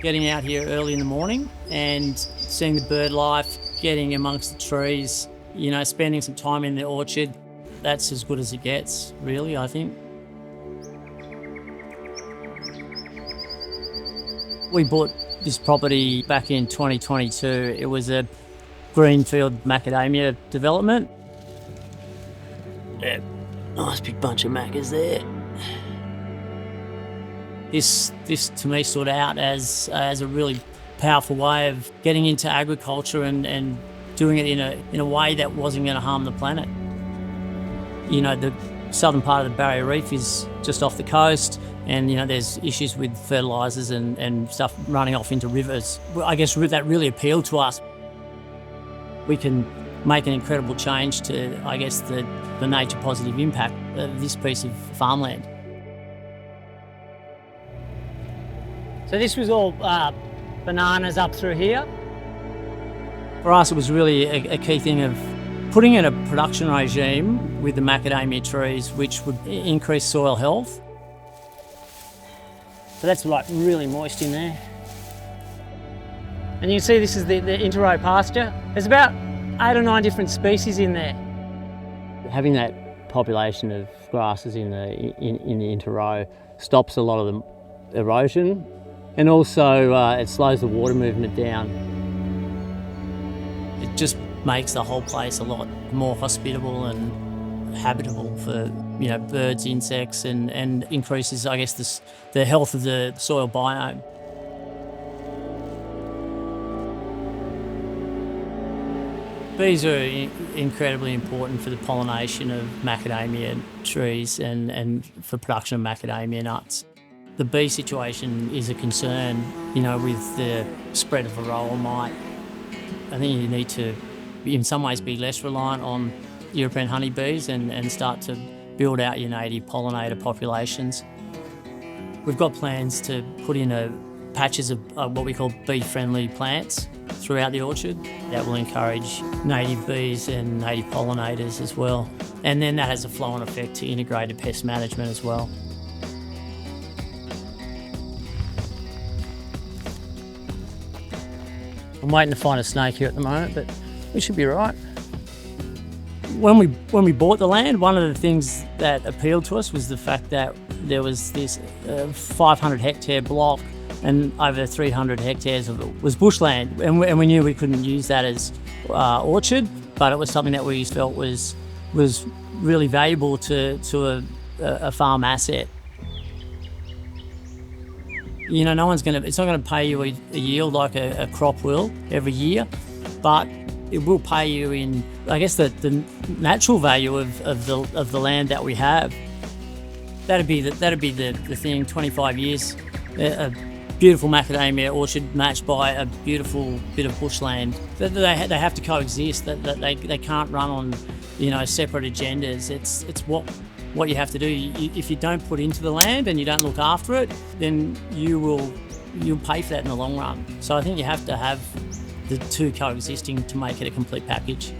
Getting out here early in the morning and seeing the bird life, getting amongst the trees, spending some time in the orchard, that's as good as it gets, really, I think. We bought this property back in 2022. It was a greenfield macadamia development. Yeah, nice big bunch of macas there. This to me stood out as a really powerful way of getting into agriculture and doing it in a way that wasn't going to harm the planet. The southern part of the Barrier Reef is just off the coast, and there's issues with fertilisers and stuff running off into rivers. I guess that really appealed to us. We can make an incredible change to, I guess, the nature positive impact of this piece of farmland. So this was all bananas up through here? For us, it was really a key thing of putting in a production regime with the macadamia trees, which would increase soil health. So that's like really moist in there. And you can see this is the interrow pasture. There's about 8 or 9 different species in there. Having that population of grasses in the interrow stops a lot of the erosion, and also it slows the water movement down. It just makes the whole place a lot more hospitable and habitable for birds, insects, and increases, I guess, the health of the soil biome. Bees are incredibly important for the pollination of macadamia trees and for production of macadamia nuts. The bee situation is a concern, with the spread of varroa mite. I think you need to, in some ways, be less reliant on European honeybees and start to build out your native pollinator populations. We've got plans to put in patches of what we call bee-friendly plants throughout the orchard that will encourage native bees and native pollinators as well. And then that has a flow-on effect to integrated pest management as well. I'm waiting to find a snake here at the moment, but we should be right. When we bought the land, one of the things that appealed to us was the fact that there was this 500 hectare block, and over 300 hectares of it was bushland, and we knew we couldn't use that as orchard, but it was something that we felt was really valuable to a farm asset. It's not going to pay you a yield like a crop will every year, but it will pay you in, I guess, the natural value of the land that we have. That'd be the thing. 25 years, a beautiful macadamia orchard matched by a beautiful bit of bushland. They have to coexist. They can't run on separate agendas. It's what you have to do. If you don't put into the land and you don't look after it, then you'll pay for that in the long run. So I think you have to have the two coexisting to make it a complete package.